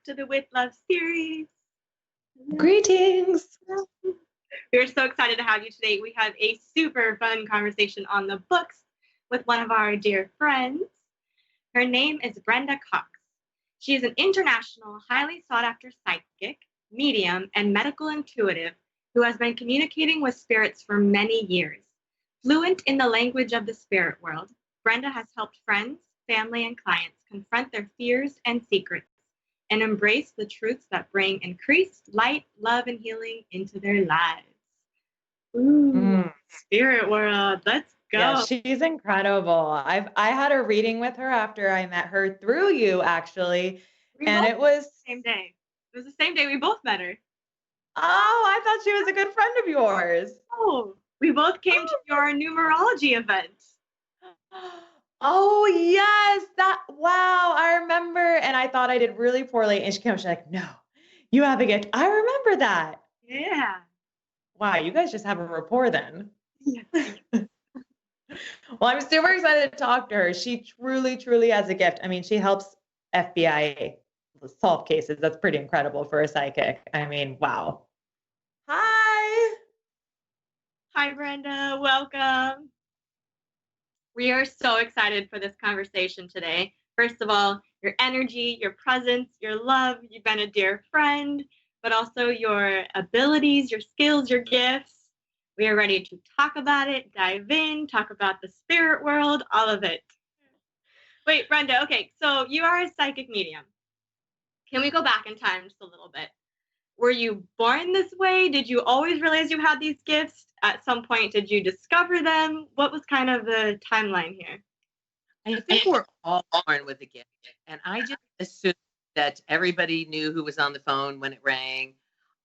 to the With Love series. Greetings. We're so excited to have you today. We have a super fun conversation on the books with one of our dear friends. Her name is Brenda Cox. She is an international, highly sought-after psychic, medium, and medical intuitive who has been communicating with spirits for many years. Fluent in the language of the spirit world, Brenda has helped friends, family, and clients confront their fears and secrets and embrace the truths that bring increased light, love, and healing into their lives. Ooh, spirit world, let's go. Yeah, she's incredible. I had a reading with her after I met her through you, actually. It was the same day. It was the same day we both met her. Oh, I thought she was a good friend of yours. Oh, we both came to your numerology event. Oh, yes. Wow, I remember. And I thought I did really poorly. And she came, she's like, no, you have a gift. I remember that. Yeah. Wow, you guys just have a rapport then. Yeah. Well, I'm super excited to talk to her. She truly, truly has a gift. I mean, she helps FBI solve cases. That's pretty incredible for a psychic. I mean, wow. Hi. Hi, Brenda. Welcome. We are so excited for this conversation today. First of all, your energy, your presence, your love. You've been a dear friend, but also your abilities, your skills, your gifts. We are ready to talk about it, dive in, talk about the spirit world, all of it. Wait, Brenda, okay, so you are a psychic medium. Can we go back in time just a little bit? Were you born this way? Did you always realize you had these gifts? At some point, did you discover them? What was kind of the timeline here? I think we're all born with a gift. And I just assumed that everybody knew who was on the phone when it rang.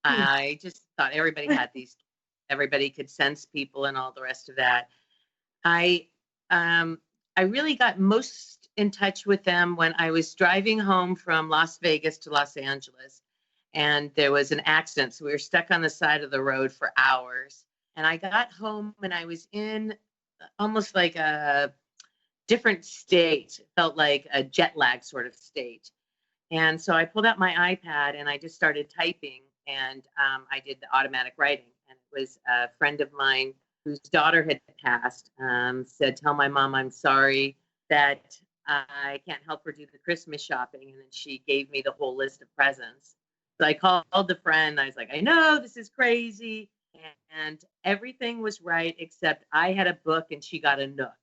I just thought everybody had these. Everybody could sense people and all the rest of that. I really got most in touch with them when I was driving home from Las Vegas to Los Angeles. And there was an accident. So we were stuck on the side of the road for hours. And I got home and I was in almost like a different state, felt like a jet lag sort of state. And so I pulled out my iPad and I just started typing, and I did the automatic writing. And it was a friend of mine whose daughter had passed, said, tell my mom I'm sorry that I can't help her do the Christmas shopping. And then she gave me the whole list of presents. So I called the friend. I was like, I know this is crazy. And everything was right, except I had a book and she got a Nook.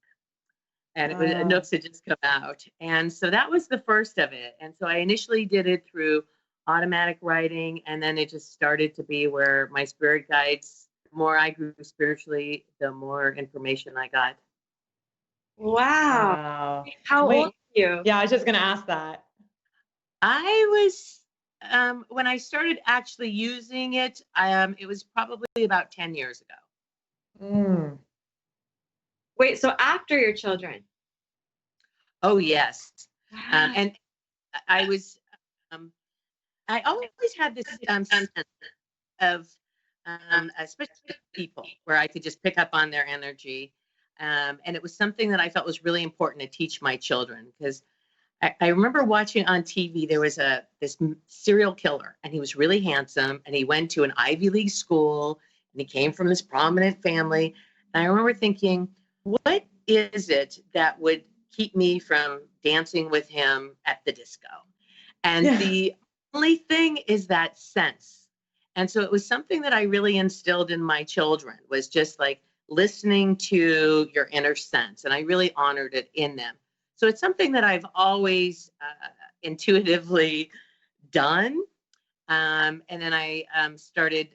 And it was Nooks had just come out. And so that was the first of it. And so I initially did it through automatic writing. And then it just started to be where my spirit guides, the more I grew spiritually, the more information I got. Wow. How old are you? Yeah, I was just going to ask that. I was, when I started actually using it, it was probably about 10 years ago. Wait, so after your children? Oh, yes. And I was, I always had this sense of, especially people, where I could just pick up on their energy. And it was something that I felt was really important to teach my children, because I remember watching on TV, there was this serial killer, and he was really handsome, and he went to an Ivy League school, and he came from this prominent family. And I remember thinking, what is it that would keep me from dancing with him at the disco? And the only thing is that sense. And so it was something that I really instilled in my children, was just like listening to your inner sense. And I really honored it in them. So it's something that I've always intuitively done. And then I started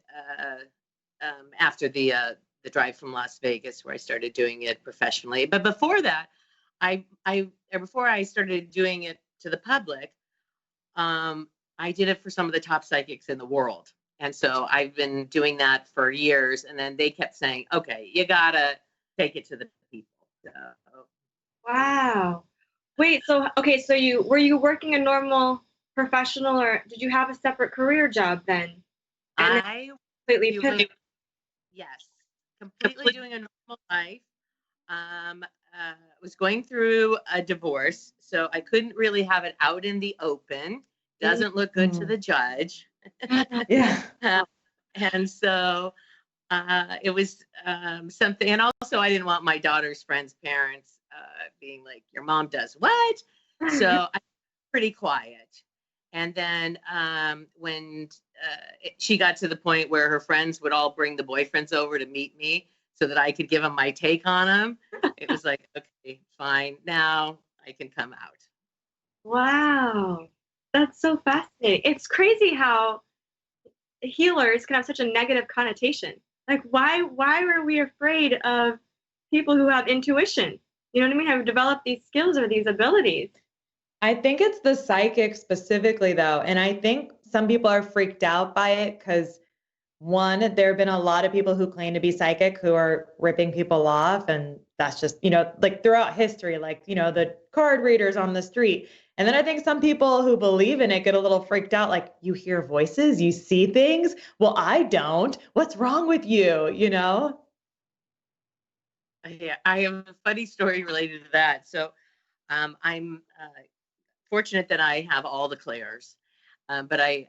after the drive from Las Vegas, where I started doing it professionally. But before that, before I started doing it to the public, I did it for some of the top psychics in the world. And so I've been doing that for years. And then they kept saying, okay, you gotta take it to the people. So. Wow. Wait, so were you working a normal professional, or did you have a separate career job then? And I completely pivoted. Yes, completely doing a normal life. Was going through a divorce, so I couldn't really have it out in the open. doesn't look good to the judge. Yeah. And so it was something. And also, I didn't want my daughter's friends' parents being like, your mom does what? So I was pretty quiet. And then when she got to the point where her friends would all bring the boyfriends over to meet me so that I could give them my take on them, it was like, okay, fine. Now I can come out. Wow. That's so fascinating. It's crazy how healers can have such a negative connotation. Like, why are we afraid of people who have intuition? You know what I mean? Have developed these skills or these abilities. I think it's the psychic specifically, though. And I think some people are freaked out by it because, one, there have been a lot of people who claim to be psychic who are ripping people off. And that's just, like throughout history, like, the card readers on the street. And then I think some people who believe in it get a little freaked out, like, you hear voices, you see things. Well, I don't. What's wrong with you? Yeah, I have a funny story related to that. So I'm fortunate that I have all the clairs, but I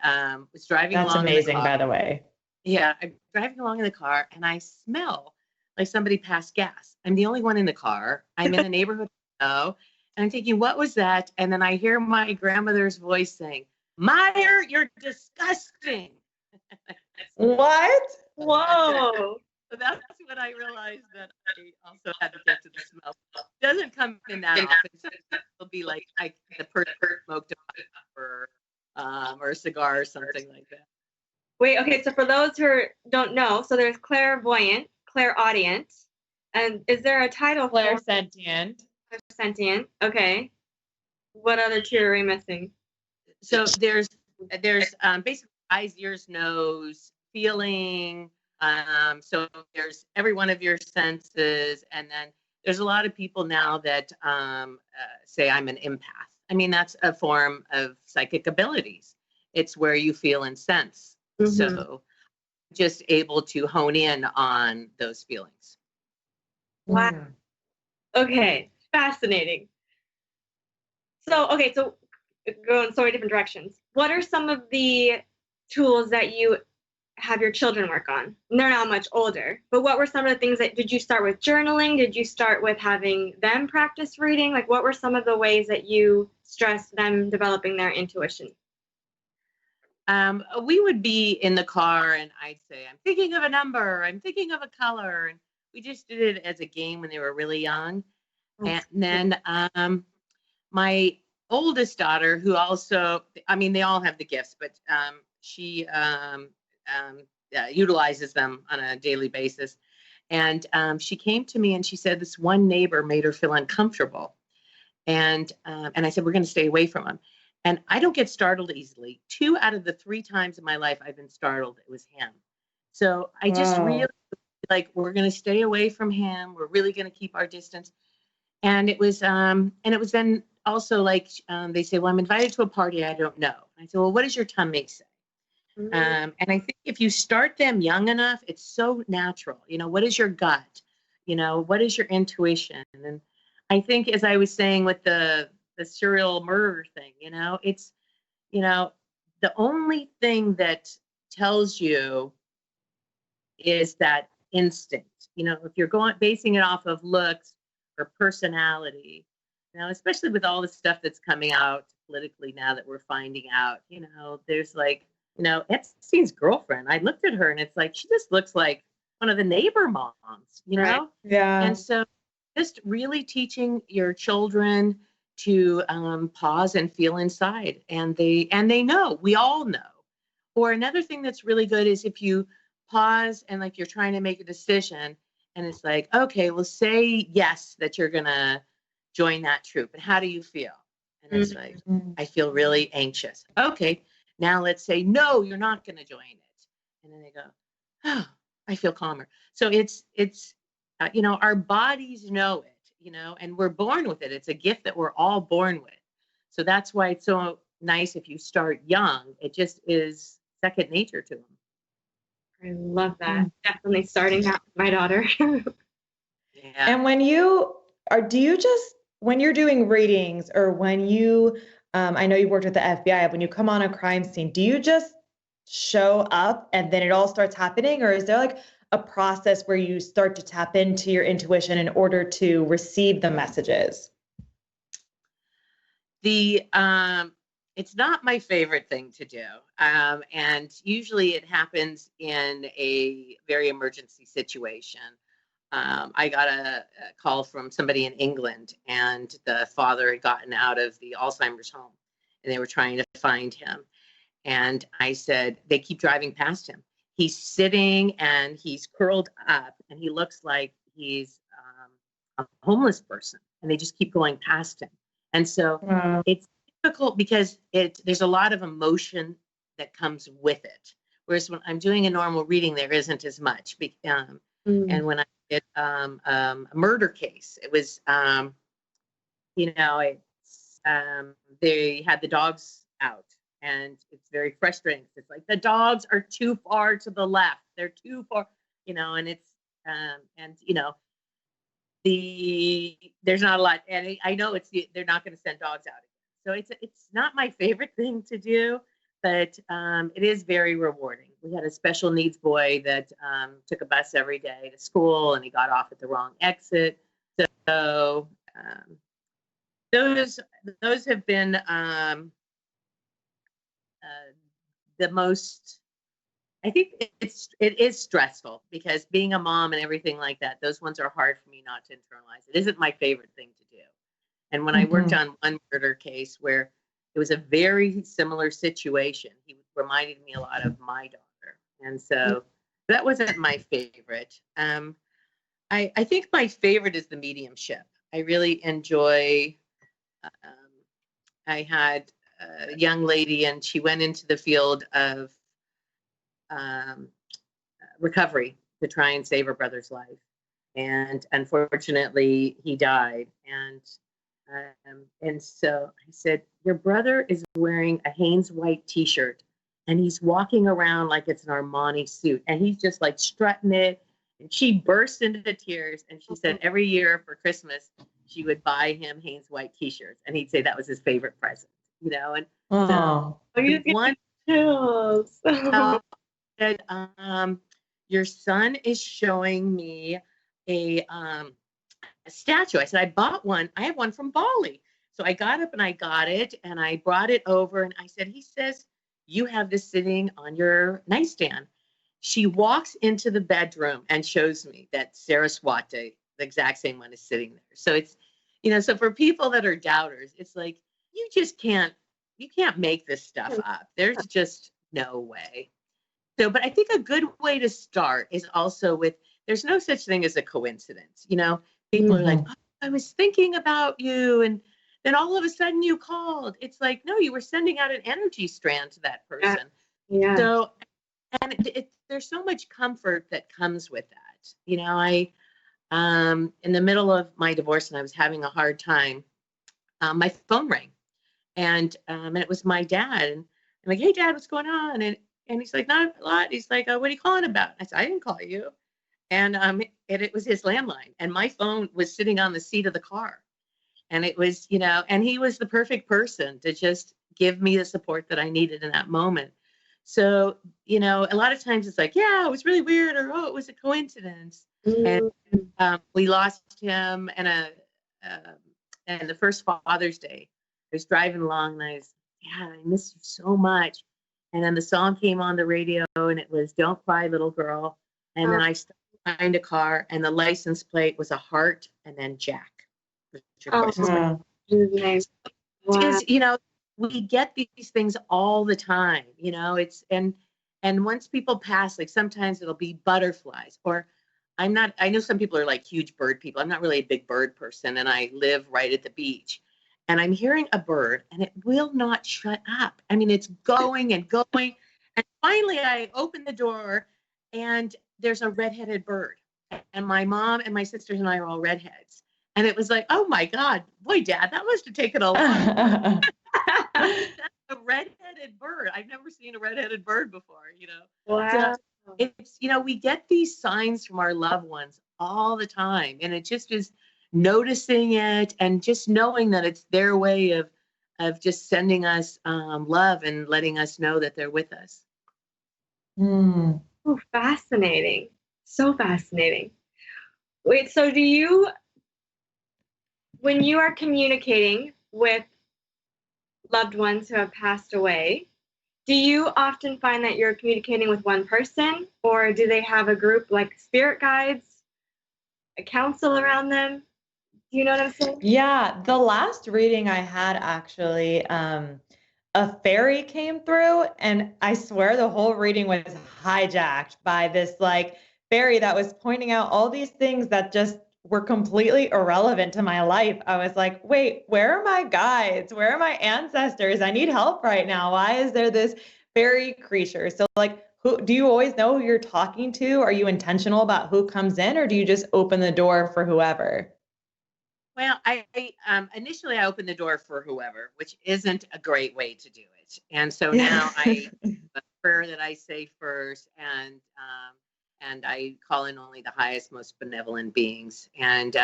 was driving That's along amazing, in the car. by the way. Yeah, I'm driving along in the car and I smell like somebody passed gas. I'm the only one in the car. I'm in a neighborhood, and I'm thinking, what was that? And then I hear my grandmother's voice saying, Meyer, you're disgusting. What? Whoa. So that's when I realized that I also had to get to the smell. It doesn't come in that often. Sometimes it'll be like the person smoked a pipe or a cigar or something like that. Wait, okay, so for those who don't know, so there's clairvoyant, clairaudient, and is there a title for Clairsentient. clairsentient? Okay. What other two are we missing? So there's basically eyes, ears, nose, feeling. So there's every one of your senses, and then there's a lot of people now that say I'm an empath. I mean, that's a form of psychic abilities. It's where you feel and sense. Mm-hmm. So just able to hone in on those feelings. Wow. Okay, fascinating. So going so many different directions. What are some of the tools that you have your children work on? And they're now much older, but what were some of the things did you start with journaling? Did you start with having them practice reading? Like, what were some of the ways that you stressed them developing their intuition? We would be in the car and I'd say, I'm thinking of a number, I'm thinking of a color. And we just did it as a game when they were really young. And then my oldest daughter, who also, I mean, they all have the gifts, but she utilizes them on a daily basis. And she came to me and she said this one neighbor made her feel uncomfortable. And I said, we're going to stay away from him. And I don't get startled easily. 2 out of the 3 times in my life I've been startled, it was him. So I just really like, we're going to stay away from him. We're really going to keep our distance. And it was then also like, they say, well, I'm invited to a party I don't know. And I said, well, what does your tummy say? Mm-hmm. And I think if you start them young enough, it's so natural. What is your gut? What is your intuition? And I think, as I was saying with the serial murder thing, it's, the only thing that tells you is that instinct. If you're basing it off of looks or personality, especially with all the stuff that's coming out politically now that we're finding out, there's like, Epstein's girlfriend, I looked at her and it's like, she just looks like one of the neighbor moms, Right. Yeah. And so just really teaching your children to pause and feel inside, and they know, we all know. Or another thing that's really good is if you pause and like you're trying to make a decision and it's like, okay, well, say yes that you're gonna join that troop, and how do you feel? And it's like, I feel really anxious. Okay, now let's say no, you're not gonna join it, and then they go, oh, I feel calmer. So it's our bodies know it. And we're born with it. It's a gift that we're all born with. So that's why it's so nice if you start young. It just is second nature to them. I love that. Definitely starting that with my daughter. Yeah. And when you're doing readings or when you I know you worked with the FBI. When you come on a crime scene, do you just show up and then it all starts happening? Or is there like a process where you start to tap into your intuition in order to receive the messages? It's not my favorite thing to do. And usually it happens in a very emergency situation. I got a call from somebody in England, and the father had gotten out of the Alzheimer's home, and they were trying to find him. And I said, they keep driving past him. He's sitting and he's curled up, and he looks like he's a homeless person, and they just keep going past him. And so it's difficult because there's a lot of emotion that comes with it. Whereas when I'm doing a normal reading, there isn't as much. And when I did a murder case, it was, they had the dogs out, and it's very frustrating. It's like the dogs are too far to the left. They're too far, and it's, there's not a lot. And I know they're not going to send dogs out again. So it's not my favorite thing to do, but it is very rewarding. We had a special needs boy that took a bus every day to school, and he got off at the wrong exit. So those have been the most. I think it is stressful because being a mom and everything like that, those ones are hard for me not to internalize. It isn't my favorite thing to do. And when I worked on one murder case where it was a very similar situation, he reminded me a lot of my daughter. And so that wasn't my favorite. I think my favorite is the mediumship. I really enjoy, I had a young lady, and she went into the field of recovery to try and save her brother's life. And unfortunately, he died. And so I said, your brother is wearing a Hanes white t-shirt, and he's walking around like it's an Armani suit, and he's just like strutting it. And she burst into tears, and she said every year for Christmas, she would buy him Hanes white t-shirts, and he'd say that was his favorite present, and so one chills. said, your son is showing me a statue. I said, I bought one. I have one from Bali. So I got up and I got it, and I brought it over, and I said, he says, you have this sitting on your nightstand. She walks into the bedroom and shows me that Saraswati, the exact same one, is sitting there. So it's, so for people that are doubters, it's like, you can't make this stuff up. There's just no way. So, but I think a good way to start is also with, there's no such thing as a coincidence. People are like, oh, I was thinking about you, and then all of a sudden you called. It's like, no, you were sending out an energy strand to that person. Yeah. So, and there's so much comfort that comes with that. I, in the middle of my divorce, and I was having a hard time, my phone rang, and it was my dad, and I'm like, hey, Dad, what's going on? And he's like, not a lot. He's like, what are you calling about? I said, I didn't call you. And it was his landline, and my phone was sitting on the seat of the car. And it was, and he was the perfect person to just give me the support that I needed in that moment. So, a lot of times it's like, yeah, it was really weird, or, oh, it was a coincidence. And we lost him, and the first Father's Day, I was driving along, and I was, I miss you so much. And then the song came on the radio, and it was Don't Cry, Little Girl. And then I started behind a car, and the license plate was a heart and then Jack. Nice. Wow. Because, we get these things all the time, it's, and once people pass, like sometimes it'll be butterflies, or I know some people are like huge bird people. I'm not really a big bird person, and I live right at the beach. And I'm hearing a bird, and it will not shut up. I mean, it's going and going. And finally, I open the door, and there's a redheaded bird. And my mom and my sisters and I are all redheads. And it was like, oh, my God. Boy, Dad, that must have taken a long time. That's a redheaded bird. I've never seen a redheaded bird before, Wow. So it's, we get these signs from our loved ones all the time. And it just is noticing it and just knowing that it's their way of of just sending us love and letting us know that they're with us. Mm. Oh, fascinating. So fascinating. Wait, so do you, when you are communicating with loved ones who have passed away, do you often find that you're communicating with one person, or do they have a group like spirit guides, a council around them? Do you know what I'm saying? Yeah, the last reading I had actually, a fairy came through, and I swear the whole reading was hijacked by this like fairy that was pointing out all these things that just were completely irrelevant to my life. I was like, wait, where are my guides? Where are my ancestors? I need help right now. Why is there this fairy creature? So like, who do you always know who you're talking to? Are you intentional about who comes in, or do you just open the door for whoever? Well, I initially I opened the door for whoever, which isn't a great way to do it. And so now I a prayer that I say first, and I call in only the highest, most benevolent beings. And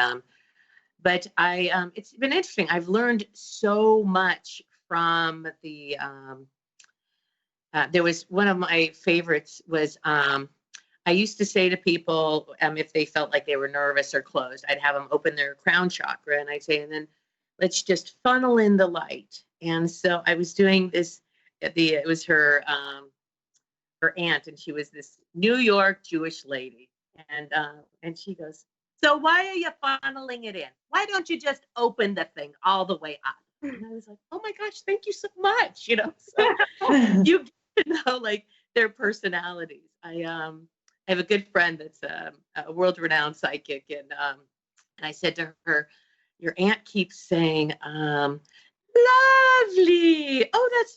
but it's been interesting. I've learned so much from the. There was one of my favorites was. I used to say to people, if they felt like they were nervous or closed, I'd have them open their crown chakra, and I'd say, and then let's just funnel in the light. And so I was doing this. It was her aunt, and she was this New York Jewish lady, and she goes, so why are you funneling it in? Why don't you just open the thing all the way up? And I was like, oh my gosh, thank you so much. So you get to know like their personalities. I have a good friend that's a world-renowned psychic, and I said to her, "Your aunt keeps saying, lovely. Oh, that's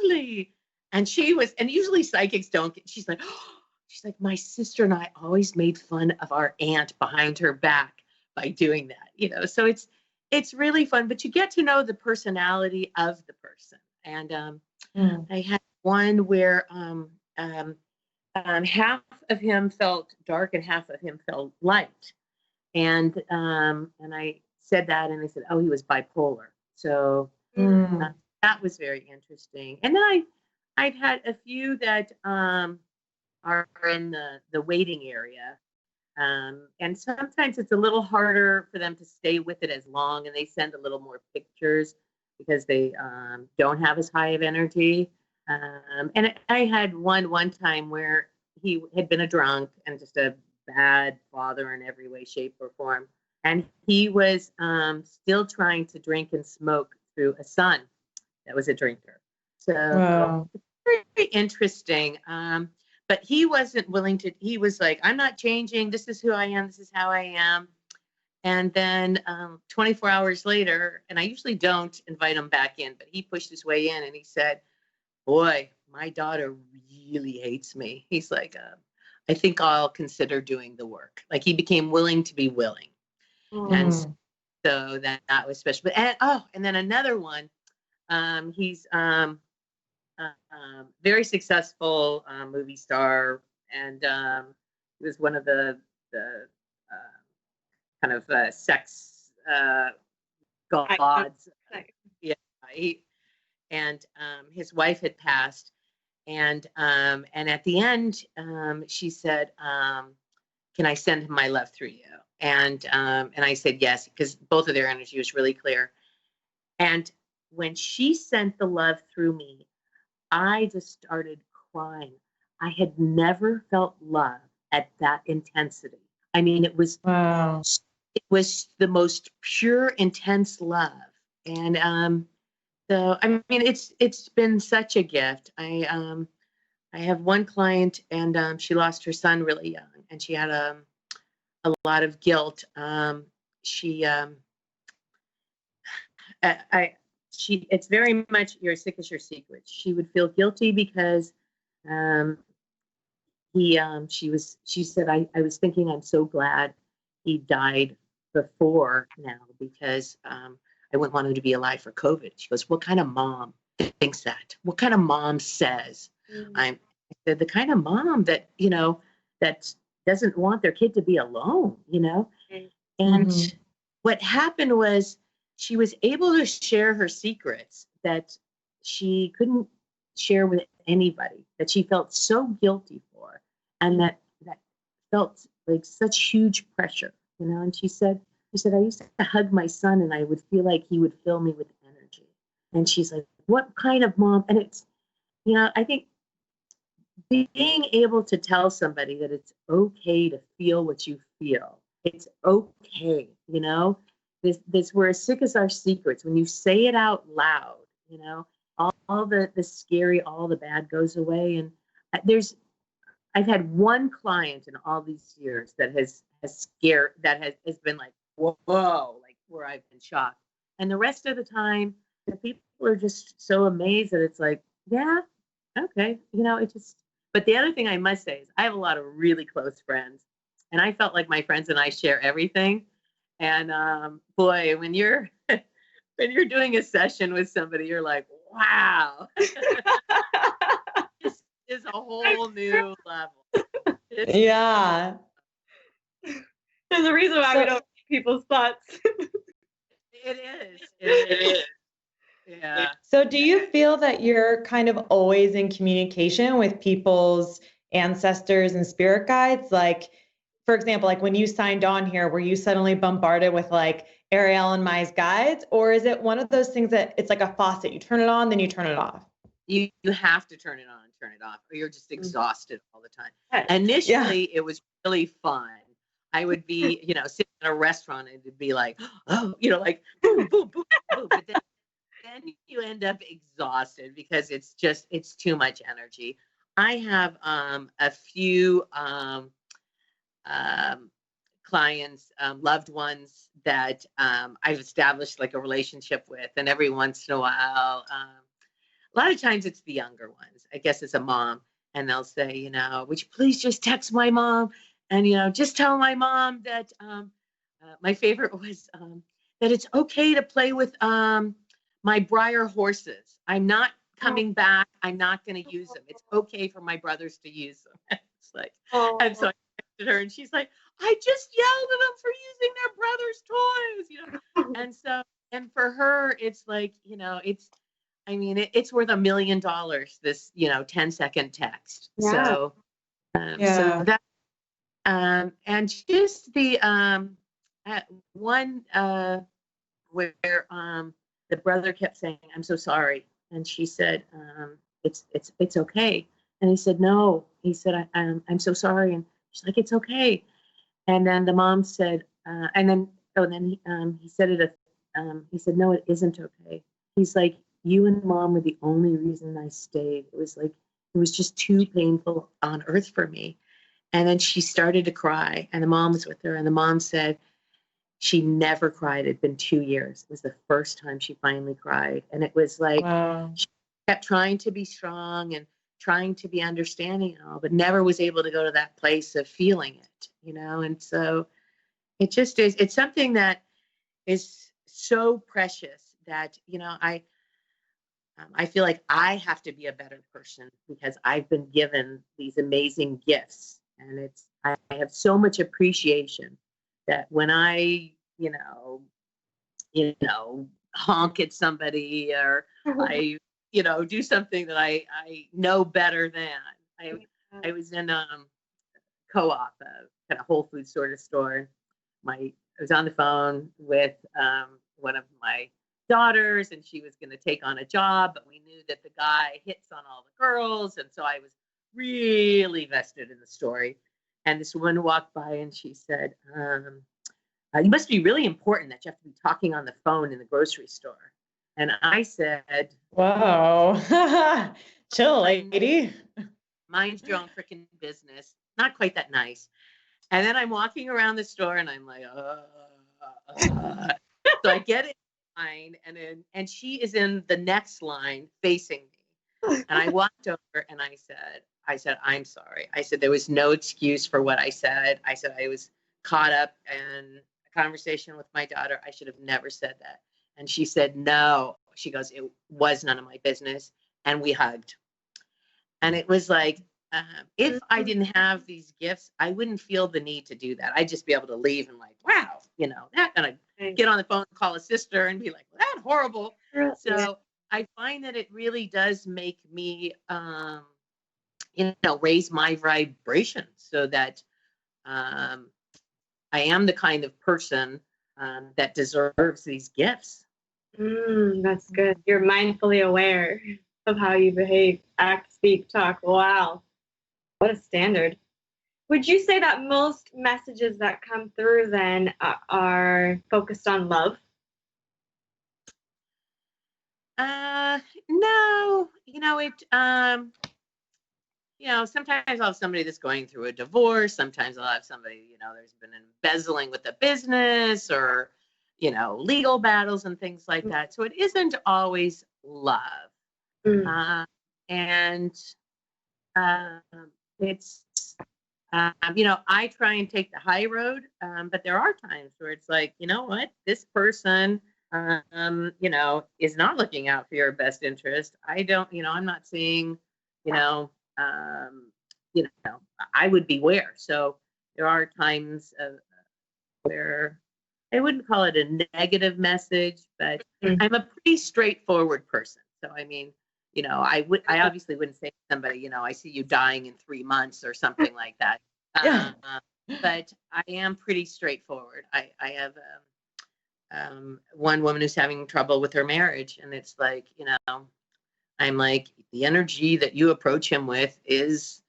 lovely." And and usually psychics don't get. She's like, oh, she's like, my sister and I always made fun of our aunt behind her back by doing that. So it's really fun, but you get to know the personality of the person. And I had one where half of him felt dark and half of him felt light. And I said that, and they said, oh, he was bipolar. So that was very interesting. And then I've had a few that are in the waiting area. And sometimes it's a little harder for them to stay with it as long, and they send a little more pictures because they don't have as high of energy. And I had one time where he had been a drunk and just a bad father in every way, shape, or form. And he was still trying to drink and smoke through a son that was a drinker. So Wow. it's very interesting. But he wasn't willing to, he was like, I'm not changing. This is who I am. This is how I am. And then 24 hours later, and I usually don't invite him back in, but he pushed his way in and he said, boy, my daughter really hates me. He's like, I think I'll consider doing the work. Like he became willing to be willing. And so that was special. But, and then another one, he's very successful movie star. And he was one of the kind of sex gods. Yeah. And his wife had passed, and at the end, she said, "Can I send him my love through you?" And I said yes, because both of their energy was really clear. And when she sent the love through me, I just started crying. I had never felt love at that intensity. I mean, it was the most pure, intense love, and so, I mean, it's been such a gift. I have one client, and she lost her son really young, and she had a lot of guilt. It's very much you're as sick as your secret. She would feel guilty because she said, I was thinking I'm so glad he died before now because I wouldn't want him to be alive for COVID. She goes, what kind of mom thinks that? What kind of mom says? I said, the kind of mom that, that doesn't want their kid to be alone, And what happened was she was able to share her secrets that she couldn't share with anybody, that she felt so guilty for, and that felt like such huge pressure, you know. And she said, I used to hug my son and I would feel like he would fill me with energy. And she's like, what kind of mom? And it's, you know, I think being able to tell somebody that it's okay to feel what you feel, it's okay, you know, this we're as sick as our secrets. When you say it out loud, you know, all the scary, all the bad goes away. And I've had one client in all these years that has scared, that has been like, whoa, like where I've been shocked. And the rest of the time, the people are just so amazed that it's like, yeah, okay, you know, it just. But the other thing I must say is I have a lot of really close friends, and I felt like my friends and I share everything. And boy, when you're doing a session with somebody, you're like, wow, this is a whole new level. Yeah. There's a reason why we don't see people's thoughts. It is. Yeah. So do you feel that you're kind of always in communication with people's ancestors and spirit guides? Like, for example, like when you signed on here, were you suddenly bombarded with like Ariel and Mai's guides? Or is it one of those things that it's like a faucet, you turn it on, then you turn it off? You have to turn it on and turn it off, or you're just exhausted all the time. Initially, it was really fun. I would be, you know, sitting in a restaurant and it'd be like, oh, you know, like boom, boom, boom, boom. But then you end up exhausted because it's too much energy. I have a few clients, loved ones that I've established like a relationship with, and every once in a while, a lot of times it's the younger ones. I guess it's a mom, and they'll say, you know, would you please just text my mom, and you know, just tell my mom that my favorite was that it's okay to play with my Breyer horses. I'm not coming back. I'm not going to use them. It's okay for my brothers to use them. It's like, and so I texted her, and she's like, I just yelled at them for using their brother's toys, you know. And so, and for her, it's like, you know, it's worth $1 million. This, you know, 10-second text. Yeah. So, so that, and just the one where the brother kept saying, I'm so sorry. And she said, it's okay. And he said, no. He said, I'm so sorry. And she's like, it's okay. And then the mom said, he said it. He said, no, it isn't okay. He's like, you and mom were the only reason I stayed. It was just too painful on earth for me. And then she started to cry, and the mom was with her, and the mom said, she never cried. It'd been 2 years. It was the first time she finally cried. And it was like, wow. She kept trying to be strong and trying to be understanding and all, but never was able to go to that place of feeling it, you know? And so it just is, it's something that is so precious that, you know, I feel like I have to be a better person because I've been given these amazing gifts, and I have so much appreciation that when I, you know, honk at somebody, or I, you know, do something that I know better than. I was in co-op, kind of Whole Foods sort of store. I was on the phone with one of my daughters, and she was going to take on a job, but we knew that the guy hits on all the girls, and so I was really vested in the story. And this woman walked by, and she said, you must be really important that you have to be talking on the phone in the grocery store. And I said, wow, chill, lady. Mind your own freaking business. Not quite that nice. And then I'm walking around the store, and I'm like, so I get in line, and she is in the next line facing me. And I walked over, and I said, I'm sorry. I said, there was no excuse for what I said. I said, I was caught up in a conversation with my daughter. I should have never said that. And she said, no. She goes, it was none of my business. And we hugged. And it was like, if I didn't have these gifts, I wouldn't feel the need to do that. I'd just be able to leave and like, wow, that kind of get on the phone and call a sister and be like, well, that's horrible. So I find that it really does make me, raise my vibration so that I am the kind of person that deserves these gifts. That's good. You're mindfully aware of how you behave, act, speak, talk. Wow. What a standard. Would you say that most messages that come through then are focused on love? No, sometimes I'll have somebody that's going through a divorce. Sometimes I'll have somebody, there's been embezzling with a business or, legal battles and things like that. So it isn't always love. And it's, I try and take the high road, but there are times where it's like, you know what, this person, is not looking out for your best interest. I'm not seeing, I would beware. So there are times where I wouldn't call it a negative message, but I'm a pretty straightforward person. So, I obviously wouldn't say to somebody, I see you dying in 3 months or something like that. But I am pretty straightforward. I have one woman who's having trouble with her marriage, and it's like, I'm like, the energy that you approach him with is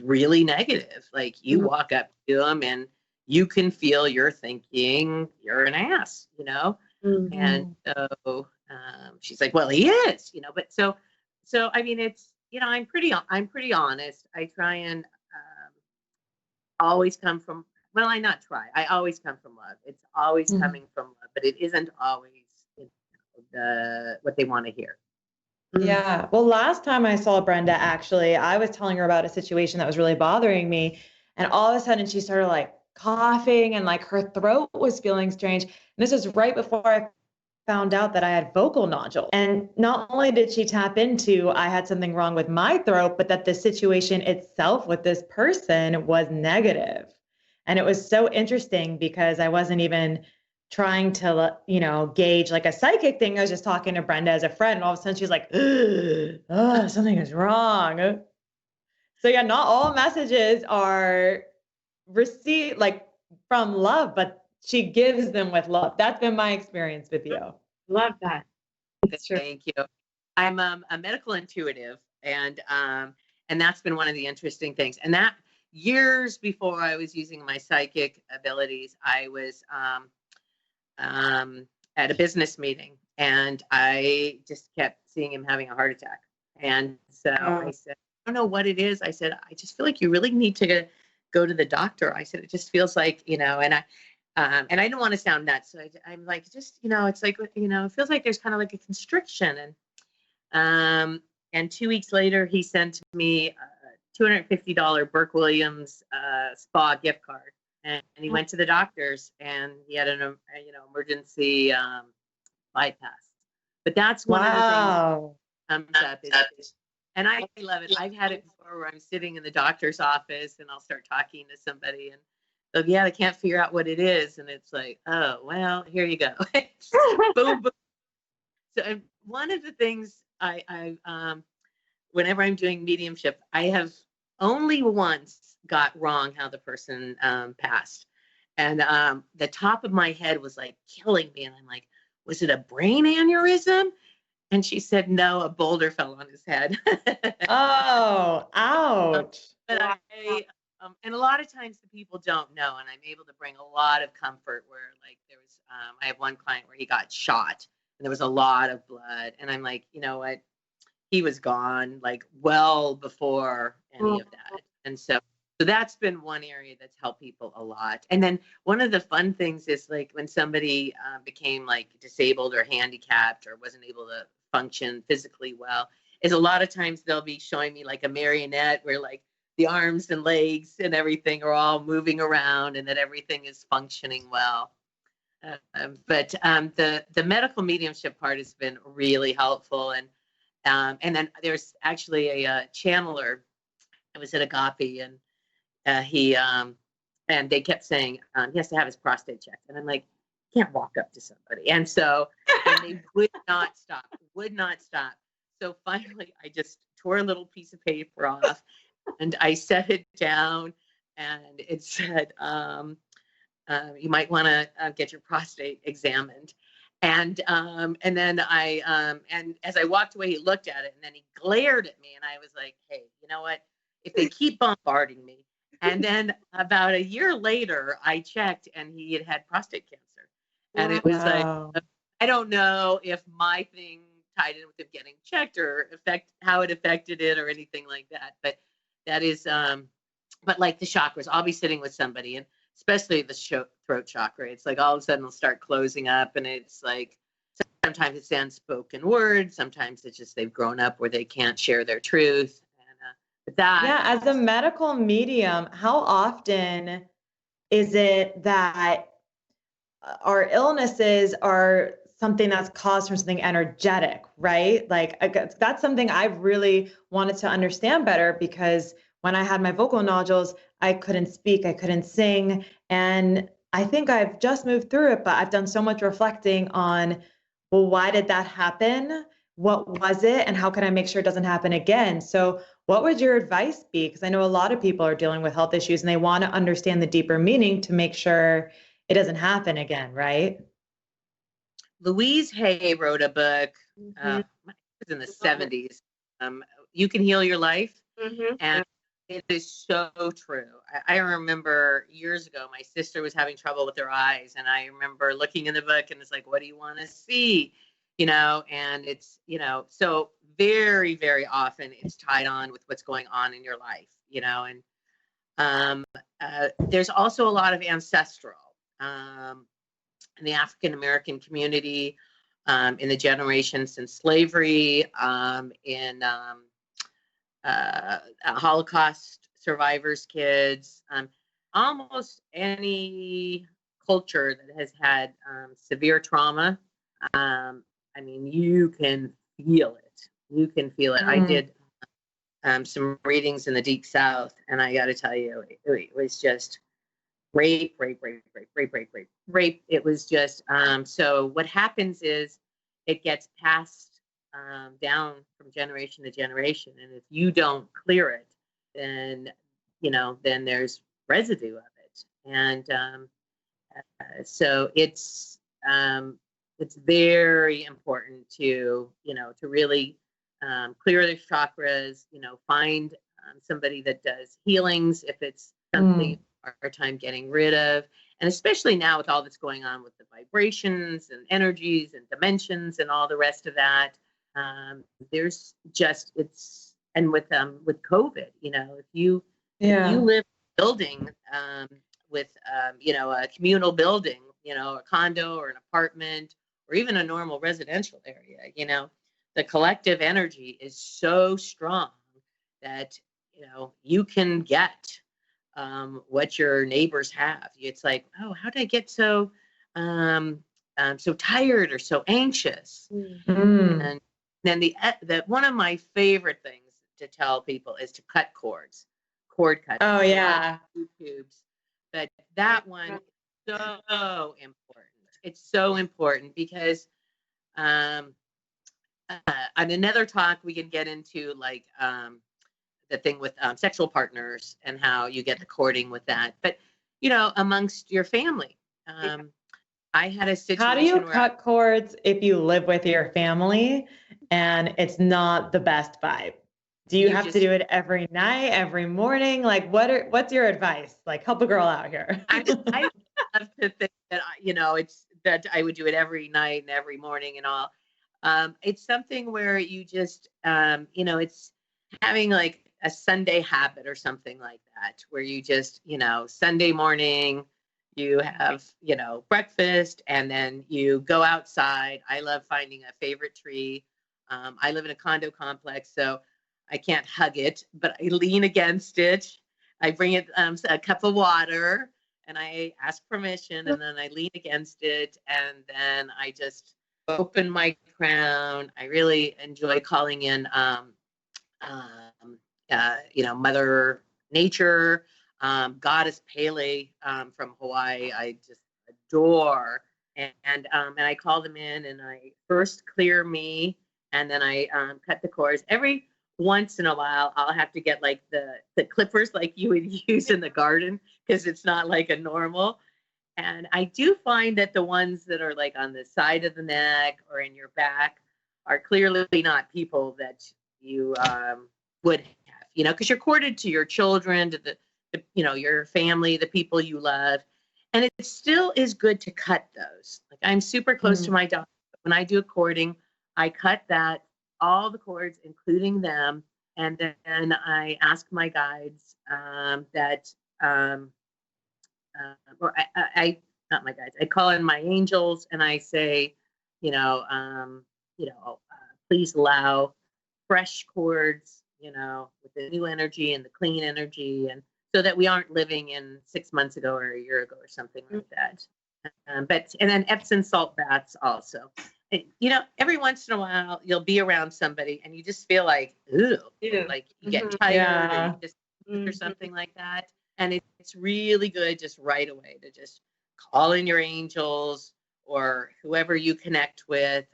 really negative. Like, you walk up to him and you can feel you're thinking you're an ass, and so she's like, well, he is, but so it's, I'm pretty honest. I try and always come from, well, I always come from love. It's always coming from love, but it isn't always what they want to hear. Yeah. Well, last time I saw Brenda, actually, I was telling her about a situation that was really bothering me. And all of a sudden she started like coughing and like her throat was feeling strange. And this was right before I found out that I had vocal nodules. And not only did she tap into I had something wrong with my throat, but that the situation itself with this person was negative. And it was so interesting because I wasn't even trying to, gauge like a psychic thing. I was just talking to Brenda as a friend, and all of a sudden she's like, oh, something is wrong. So yeah, not all messages are received like from love, but she gives them with love. That's been my experience with you. Love that. Thank you. I'm a medical intuitive, and that's been one of the interesting things. And that years before I was using my psychic abilities, I was at a business meeting, and I just kept seeing him having a heart attack. And so I said, I don't know what it is. I said, I just feel like you really need to go to the doctor. I said, it just feels like, and I didn't want to sound nuts. So I'm like, just, it's like, it feels like there's kind of like a constriction. And 2 weeks later, he sent me a $250 Burke Williams spa gift card. And he went to the doctors, and he had an emergency bypass. But that's one of the things that comes up. And I love it. I've had it before where I'm sitting in the doctor's office and I'll start talking to somebody, and they'll, they can't figure out what it is. And it's like, oh, well, here you go. Boom, boom. So one of the things I whenever I'm doing mediumship, I have only once got wrong how the person passed. And the top of my head was like killing me. And I'm like, was it a brain aneurysm? And she said, no, a boulder fell on his head. Oh, ouch. But and a lot of times the people don't know, and I'm able to bring a lot of comfort where, like, there was, I have one client where he got shot and there was a lot of blood. And I'm like, you know what? He was gone, like, well before any of that. And so that's been one area that's helped people a lot. And then one of the fun things is, like, when somebody became like disabled or handicapped or wasn't able to function physically well, is a lot of times they'll be showing me like a marionette where, like, the arms and legs and everything are all moving around and that everything is functioning well. But the medical mediumship part has been really helpful. And then there's actually a channeler I was at Agape, and and they kept saying he has to have his prostate checked, and I'm like, can't walk up to somebody, and they would not stop. So finally, I just tore a little piece of paper off, and I set it down, and it said, you might want to get your prostate examined. And then and as I walked away, he looked at it, and then he glared at me, and I was like, hey, you know what? If they keep bombarding me. And then about a year later, I checked, and he had prostate cancer. And it was like, I don't know if my thing tied in with him getting checked or how it affected it or anything like that. But that is, but like the chakras, I'll be sitting with somebody, and especially the throat chakra, it's like all of a sudden it'll start closing up, and it's like sometimes it's unspoken words, sometimes it's just they've grown up where they can't share their truth. And as a medical medium, how often is it that our illnesses are something that's caused from something energetic, right? Like that's something I've really wanted to understand better, because when I had my vocal nodules, I couldn't speak, I couldn't sing. And I think I've just moved through it, but I've done so much reflecting on, well, why did that happen? What was it? And how can I make sure it doesn't happen again? So what would your advice be? Because I know a lot of people are dealing with health issues, and they want to understand the deeper meaning to make sure it doesn't happen again, right? Louise Hay wrote a book, it was in the 70s, You Can Heal Your Life. And it is so true. I remember years ago, my sister was having trouble with her eyes, and I remember looking in the book, and it's like, what do you want to see? And it's, so very, very often it's tied on with what's going on in your life, and there's also a lot of ancestral in the African American community, in the generation since slavery, in Holocaust survivors' kids, almost any culture that has had severe trauma. I mean, you can feel it. You can feel it. I did some readings in the Deep South, and I got to tell you, it was just rape. It was just, so what happens is it gets passed down from generation to generation. And if you don't clear it, then, then there's residue of it. And so it's very important to, to really clear the chakras, find somebody that does healings if it's something our time getting rid of. And especially now with all that's going on with the vibrations and energies and dimensions and all the rest of that, there's just, and with COVID, if you live in a building with, a communal building, a condo or an apartment or even a normal residential area, the collective energy is so strong that, you can get what your neighbors have. It's like, oh, how did I get so tired or so anxious? And then the one of my favorite things to tell people is to cut cord cutting. Oh yeah, YouTubes. But that one is so important. It's so important because on another talk we can get into like the thing with sexual partners and how you get the courting with that. But, amongst your family, I had a situation. How do you cut cords if you live with your family and it's not the best vibe? Do you have to do it every night, every morning? Like, what's your advice? Like, help a girl out here. I love to think that, it's that I would do it every night and every morning and all. It's something where you just, it's having like a Sunday habit or something like that, where you just, Sunday morning, you have, breakfast, and then you go outside. I love finding a favorite tree. I live in a condo complex, so I can't hug it, but I lean against it. I bring it a cup of water, and I ask permission, and then I lean against it, and then I just open my crown. I really enjoy calling in Mother Nature, Goddess Pele from Hawaii. I just adore. And I call them in, and I first clear me, and then I cut the cords. Every once in a while, I'll have to get like the clippers like you would use in the garden, because it's not like a normal. And I do find that the ones that are like on the side of the neck or in your back are clearly not people that you would have, because you're corded to your children, to the your family, the people you love. And it still is good to cut those. Like, I'm super close to my dog. When I do a cording, I cut all the cords, including them. And then I ask my guides or I not my guides. I call in my angels, and I say, please allow fresh cords, with the new energy and the clean energy, and so that we aren't living in 6 months ago or a year ago or something like that. And then Epsom salt baths also. Every once in a while you'll be around somebody and you just feel like, ooh, like you get tired or you just or something like that. And it's really good just right away to just call in your angels or whoever you connect with.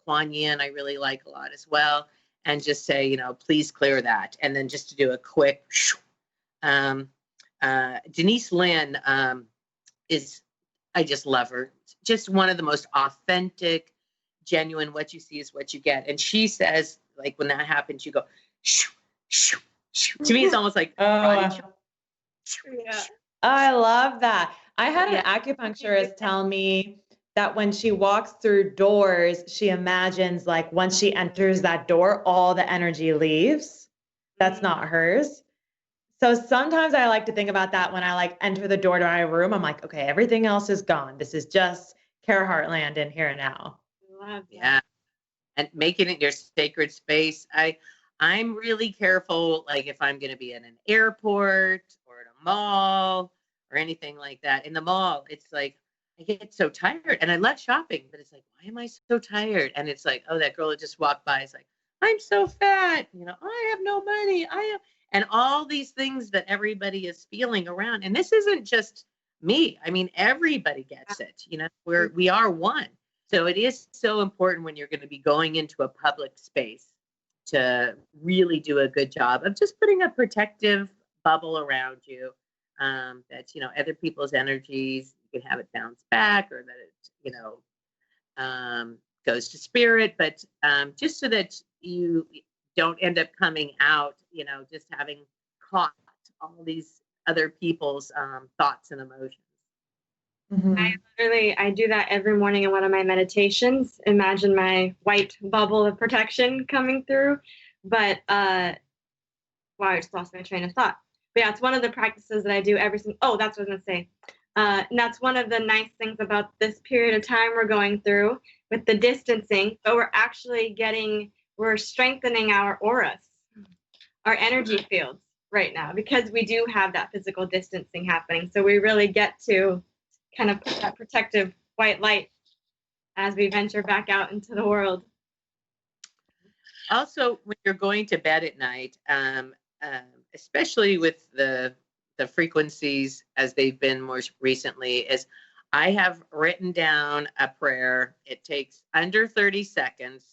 Kuan Yin, I really like a lot as well. And just say, please clear that. And then just to do a quick, Denise Lynn I just love her. Just one of the most authentic, genuine, what you see is what you get. And she says, like, when that happens, you go, shoo, shoo, shoo. To me, it's almost like, I love that. I had an acupuncturist tell me that when she walks through doors, she imagines like once she enters that door, all the energy leaves. That's not hers. So sometimes I like to think about that when I like enter the door to my room. I'm like, okay, everything else is gone. This is just Care Heartland in here now. Yeah. And making it your sacred space. I'm really careful, like if I'm going to be in an airport or at a mall or anything like that. In the mall, it's like, I get so tired and I love shopping, but it's like, why am I so tired? And it's like, oh, that girl that just walked by is like, I'm so fat. I have no money. And all these things that everybody is feeling around. And this isn't just me. I mean, everybody gets it. We are one. So it is so important when you're going to be going into a public space to really do a good job of just putting a protective bubble around you. That, other people's energies, you can have it bounce back, or that it, goes to spirit, but just so that you don't end up coming out, just having caught all these other people's thoughts and emotions. I do that every morning in one of my meditations. Imagine my white bubble of protection coming through. But wow, I just lost my train of thought. But yeah, it's one of the practices that I do every single. Oh, that's what I was gonna say. And that's one of the nice things about this period of time we're going through with the distancing. But we're strengthening our auras, our energy fields right now, because we do have that physical distancing happening. So we really get to kind of put that protective white light as we venture back out into the world. Also, when you're going to bed at night, especially with the frequencies as they've been more recently, is I have written down a prayer. It takes under 30 seconds.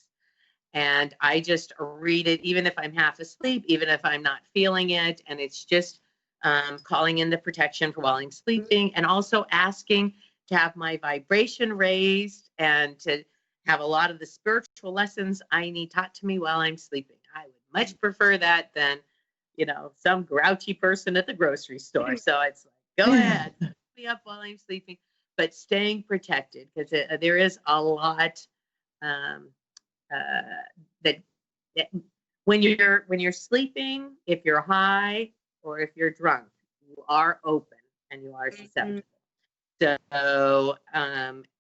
And I just read it, even if I'm half asleep, even if I'm not feeling it. And it's just calling in the protection for while I'm sleeping, and also asking to have my vibration raised and to have a lot of the spiritual lessons I need taught to me while I'm sleeping. I would much prefer that than, some grouchy person at the grocery store. So it's like, go ahead, wake me up while I'm sleeping, but staying protected, because there is a lot that when you're sleeping, if you're high or if you're drunk, you are open and you are susceptible. So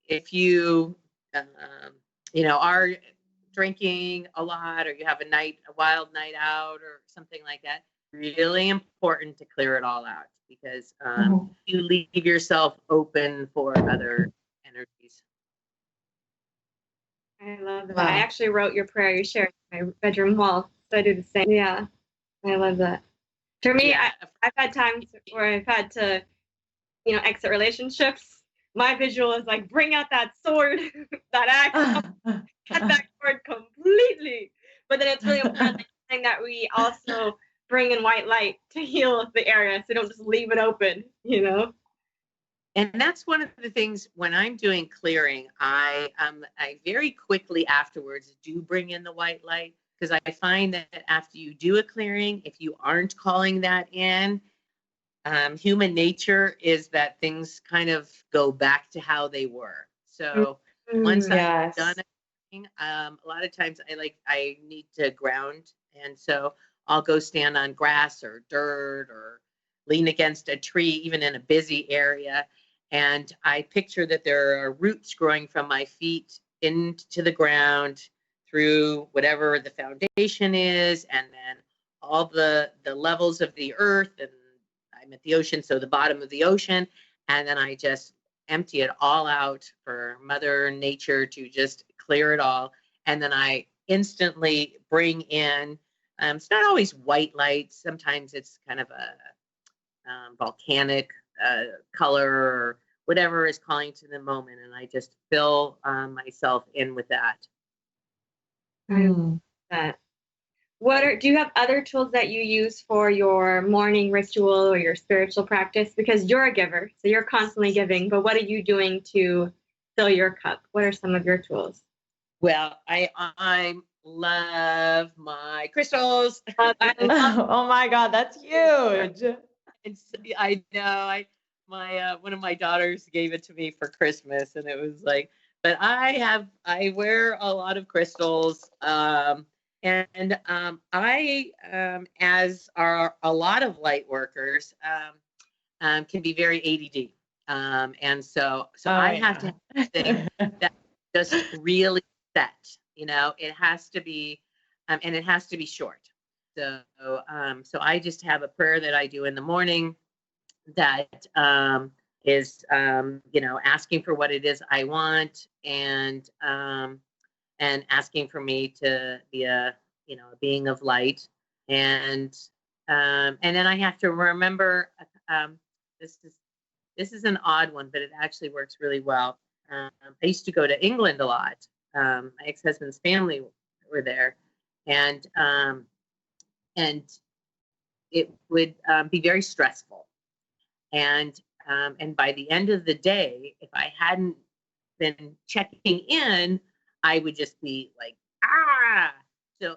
if you are drinking a lot, or you have a wild night out or something like that, really important to clear it all out, because you leave yourself open for other energies. I love that. Wow. I actually wrote your prayer you shared on my bedroom wall, so I do the same. Yeah. I love that. For me, Yeah. I've had times where I've had to, exit relationships. My visual is like, bring out that sword, that axe, cut that cord completely. But then it's really important that we also bring in white light to heal the area, so we don't just leave it open, And that's one of the things when I'm doing clearing, I very quickly afterwards do bring in the white light, because I find that after you do a clearing, if you aren't calling that in, human nature is that things kind of go back to how they were. So once I've done it, a lot of times I need to ground, and so I'll go stand on grass or dirt or lean against a tree, even in a busy area. And I picture that there are roots growing from my feet into the ground through whatever the foundation is, and then all the levels of the earth, and I'm at the ocean, so the bottom of the ocean, and then I just empty it all out for Mother Nature to just clear it all. And then I instantly bring in, it's not always white light, sometimes it's kind of a volcanic color or whatever is calling to the moment, and I just fill myself in with that. That. Do you have other tools that you use for your morning ritual or your spiritual practice? Because you're a giver, so you're constantly giving, but what are you doing to fill your cup? What are some of your tools? Well, I love my crystals. Oh my God, that's huge. I know. My one of my daughters gave it to me for Christmas, and it was like, but I wear a lot of crystals, and I as are a lot of light workers, can be very ADD, and so I have to have something that just really set. It has to be, and it has to be short. So I just have a prayer that I do in the morning that is asking for what it is I want, and asking for me to be a being of light, and then I have to remember, this is an odd one, but it actually works really well. I used to go to England a lot. My ex-husband's family were there, and it would be very stressful. And by the end of the day, if I hadn't been checking in, I would just be like, ah. So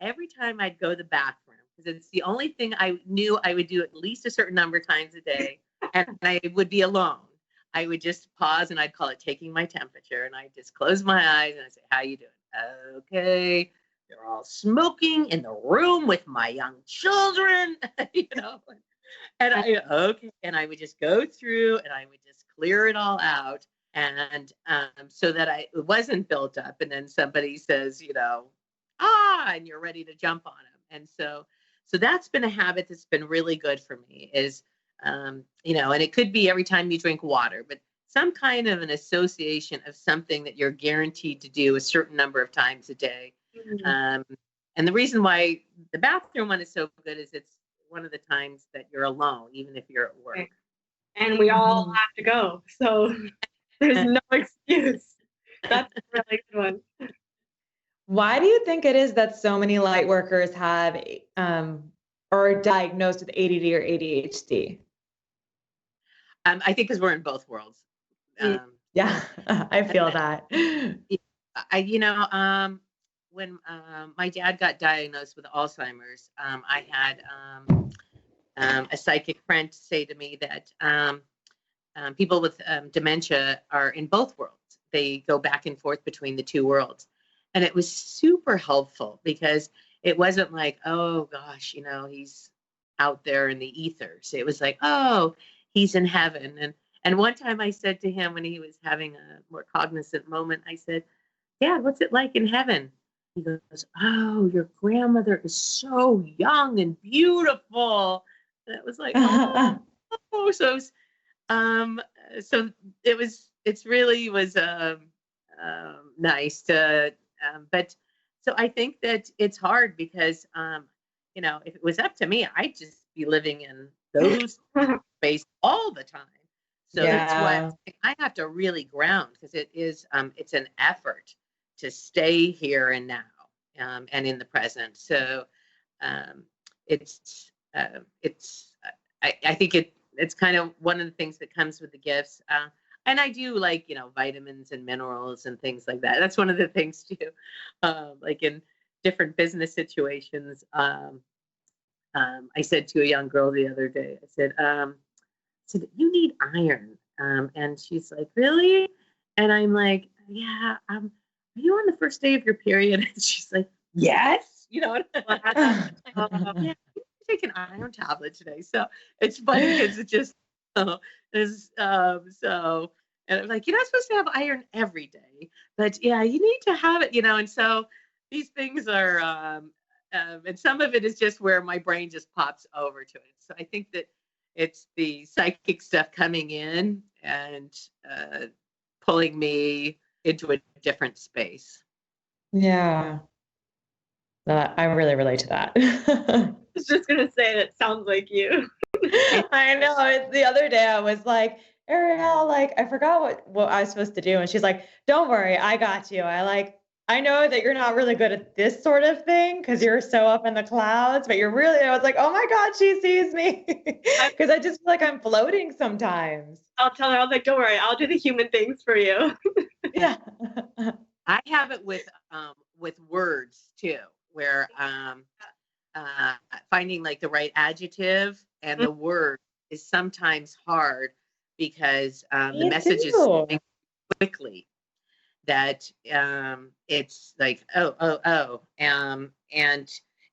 every time I'd go to the bathroom, because it's the only thing I knew I would do at least a certain number of times a day, and I would be alone, I would just pause, and I'd call it taking my temperature, and I'd just close my eyes and I'd say, how you doing? Okay. They're all smoking in the room with my young children, And I would just go through, and I would just clear it all out, and so that it wasn't built up, and then somebody says, and you're ready to jump on them. And so that's been a habit that's been really good for me, is and it could be every time you drink water, but some kind of an association of something that you're guaranteed to do a certain number of times a day. And the reason why the bathroom one is so good is it's one of the times that you're alone, even if you're at work. And we all have to go, so there's no excuse. That's a really good one. Why do you think it is that so many light workers have or are diagnosed with ADD or ADHD? I think because we're in both worlds. Yeah, I feel that. When my dad got diagnosed with Alzheimer's, I had a psychic friend say to me that people with dementia are in both worlds. They go back and forth between the two worlds. And it was super helpful, because it wasn't like, oh gosh, he's out there in the ethers. It was like, oh, he's in heaven. And one time I said to him, when he was having a more cognizant moment, I said, Dad, what's it like in heaven? He goes, oh, your grandmother is so young and beautiful. And it was like, oh, so it really was nice to, but so I think that it's hard because, you know, if it was up to me, I'd just be living in those space all the time. So that's why I have to really ground, because it is it's an effort to stay here and now, and in the present. So it's I think it's kind of one of the things that comes with the gifts. And I do like, you know, vitamins and minerals and things like that. That's one of the things too. Like in different business situations, I said to a young girl the other day, I said, you need iron. And she's like, really? And I'm like, yeah. Are you on the first day of your period? And she's like, yes. You know, yeah, you take an iron tablet today. So it's funny because it just is so. And I'm like, you're not supposed to have iron every day, but yeah, you need to have it, you know. And so these things are, and some of it is just where my brain just pops over to it. So I think that it's the psychic stuff coming in and pulling me into a different space. Yeah. I really relate to that. I was just going to say that sounds like you. I know. The other day I was like, Ariel, like, I forgot what I was supposed to do. And she's like, don't worry, I got you. I know that you're not really good at this sort of thing because you're so up in the clouds, but I was like, oh my God, she sees me. Because I just feel like I'm floating sometimes. I'll tell her, I was like, don't worry, I'll do the human things for you. Yeah. I have it with words too, where finding like the right adjective and the word is sometimes hard because the message is coming quickly that it's like and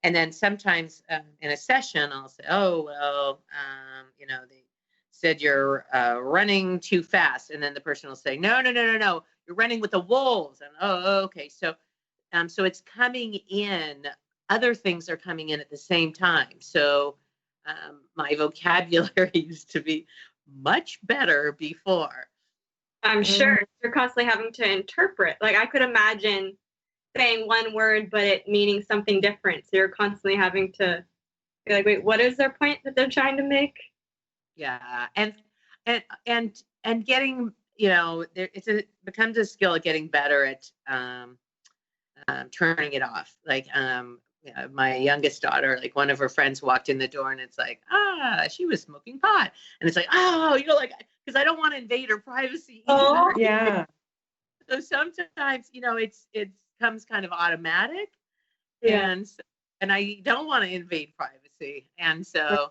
then sometimes in a session I'll say, oh well, you know, they said you're running too fast, and then the person will say, no, you're running with the wolves, and okay, so it's coming in. Other things are coming in at the same time. So my vocabulary used to be much better before. I'm sure you're constantly having to interpret. Like I could imagine saying one word, but it meaning something different. So you're constantly having to be like, wait, what is their point that they're trying to make? Yeah. And getting, you know, becomes a skill at getting better at turning it off. Like, my youngest daughter, like one of her friends walked in the door and it's like, she was smoking pot. And it's like, you know, like, because I don't want to invade her privacy either. Oh, yeah. So sometimes, you know, it comes kind of automatic. Yeah. And I don't want to invade privacy. And so,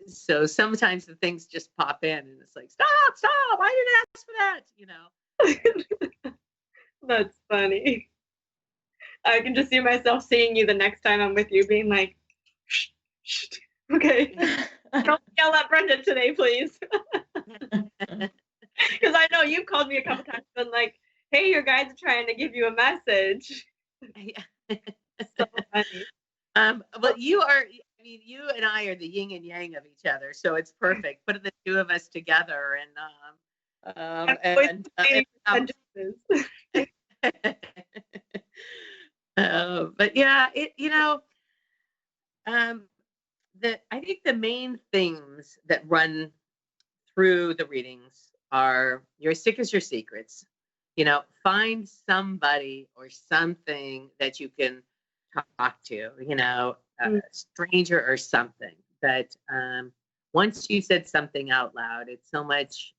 so sometimes the things just pop in and it's like, stop, I didn't ask for that, you know. That's funny. I can just see myself seeing you the next time I'm with you being like, shh, okay, don't yell at Brenda today, please. Because I know you've called me a couple times and been like, hey, your guides are trying to give you a message. So funny. But you and I are the yin and yang of each other, so it's perfect. Put the two of us together but yeah, I think the main themes that run through the readings are your sick is your secrets. You know, find somebody or something that you can talk to, you know, a stranger or something. But once you said something out loud, it's so much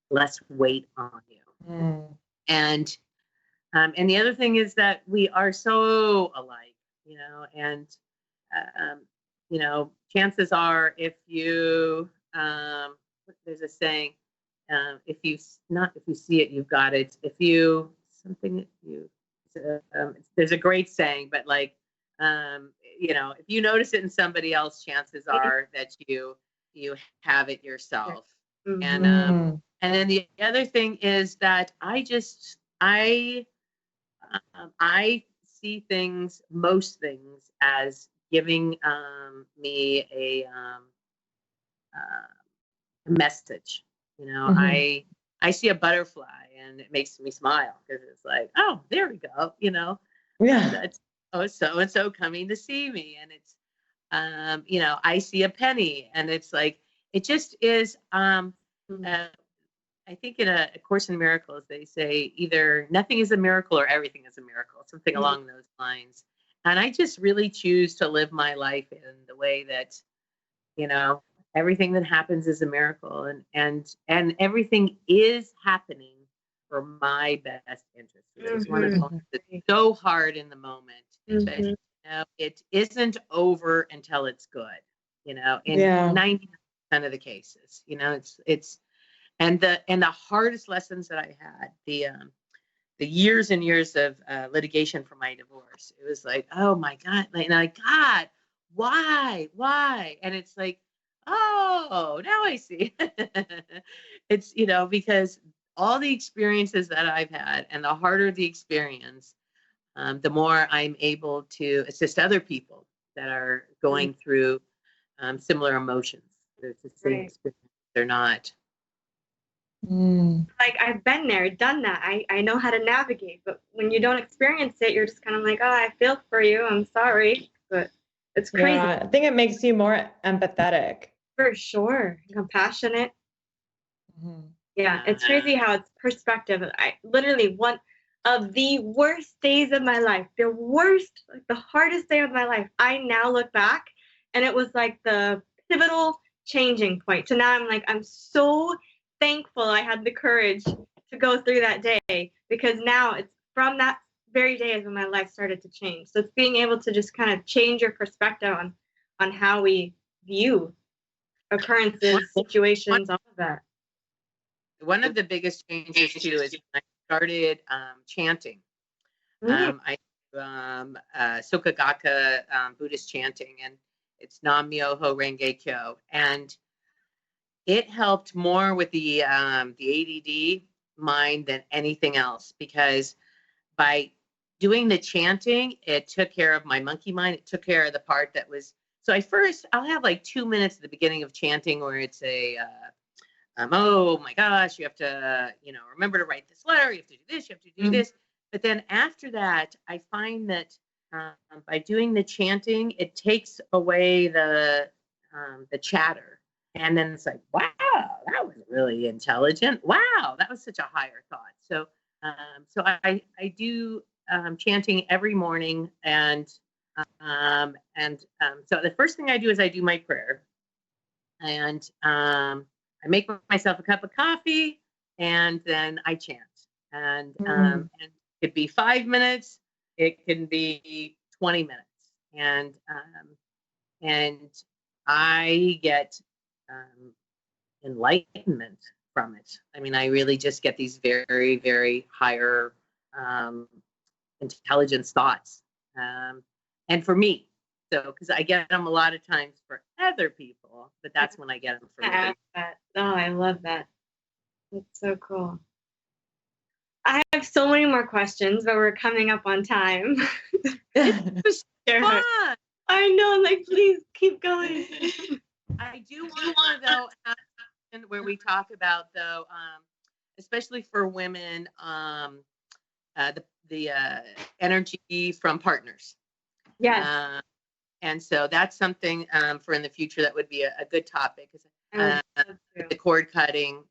less weight on you. And the other thing is that we are so alike, you know, and you know, chances are if you there's a saying, if you see it, you've got it. If you there's a great saying, but like you know, if you notice it in somebody else, chances are that you have it yourself. And then the other thing is that I see most things as giving me a message. You know, I see a butterfly and it makes me smile because it's like, oh, there we go. You know, yeah, so and so coming to see me, and it's I see a penny, and it's like it just is. I think in a Course in Miracles, they say either nothing is a miracle or everything is a miracle, something along those lines. And I just really choose to live my life in the way that, everything that happens is a miracle, and everything is happening for my best interest. It's one of the moments that's so hard in the moment, but it isn't over until it's good. In 90% of the cases, it's and the hardest lessons that I had, the years and years of litigation for my divorce, it was like, oh my God, God, why? And it's like, oh, now I see. It's, because all the experiences that I've had, and the harder the experience, the more I'm able to assist other people that are going through similar emotions. It's the same experience. They're not. Like, I've been there, done that. I know how to navigate, but when you don't experience it, you're just kind of like, oh, I feel for you. I'm sorry, but it's crazy. Yeah, I think it makes you more empathetic. For sure. Compassionate. Yeah, it's crazy how it's perspective. I literally, one of the worst days of my life, the hardest day of my life, I now look back, and it was like the pivotal changing point. So now I'm like, I'm so thankful I had the courage to go through that day, because now it's from that very day is when my life started to change. So it's being able to just kind of change your perspective on how we view occurrences, situations, all of that. One of the biggest changes too is when I started chanting. I do Soka Gakka Buddhist chanting, and it's Nam Myoho Renge Kyo, and it helped more with the ADD mind than anything else, because by doing the chanting, it took care of my monkey mind. It took care of the part that was. So I'll have like 2 minutes at the beginning of chanting where it's oh my gosh, you have to, remember to write this letter. You have to do this. You have to do this. But then after that, I find that by doing the chanting, it takes away the chatter. And then it's like, wow, that was really intelligent. Wow, that was such a higher thought. So, I do chanting every morning, and so the first thing I do is I do my prayer, and I make myself a cup of coffee, and then I chant, and it could be 5 minutes, it can be 20 minutes, and I get enlightenment from it. I mean, I really just get these very, very higher intelligence thoughts. And for me, because I get them a lot of times for other people, but that's when I get them for me. Oh, I love that. That's so cool. I have so many more questions, but we're coming up on time. Fun. I know, like, please keep going. I do want to, though, have where we talk about, though, especially for women, the energy from partners. Yes. And so that's something for in the future that would be a good topic. The cord cutting,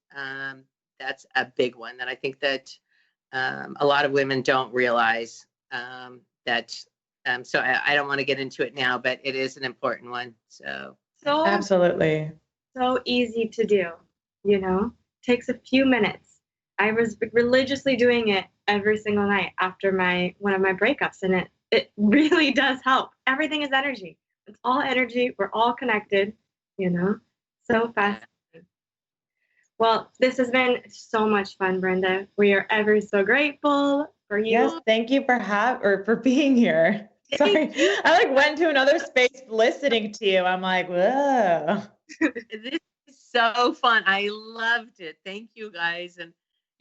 that's a big one that I think that a lot of women don't realize that. So I don't want to get into it now, but it is an important one. So absolutely. So easy to do, takes a few minutes. I was religiously doing it every single night after one of my breakups, and it really does help. Everything is energy. It's all energy. We're all connected, so fascinating. Well, this has been so much fun, Brenda. We are ever so grateful for you. Yes, thank you for being here. Sorry, I went to another space listening to you. I'm like, whoa. This is so fun. I loved it. Thank you, guys. And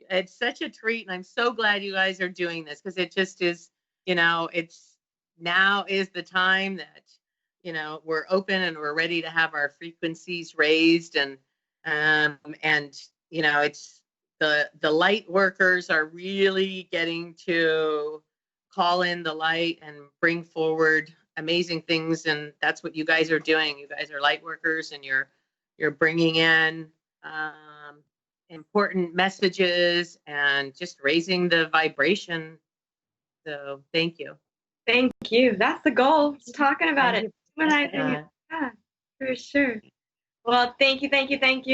it's such a treat. And I'm so glad you guys are doing this, because it just is, it's now is the time that, we're open and we're ready to have our frequencies raised. And it's the light workers are really getting to call in the light and bring forward amazing things. And that's what you guys are doing. You guys are light workers, and you're bringing in important messages and just raising the vibration. So thank you. Thank you. That's the goal. Just talking about Thank it. you. Humanizing it. Yeah, for sure. Well, thank you,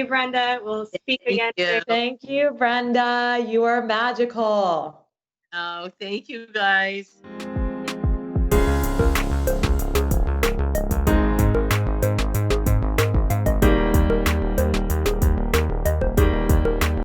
Brenda. We'll speak again. you. Thank you, Brenda. You are magical. Oh, thank you guys.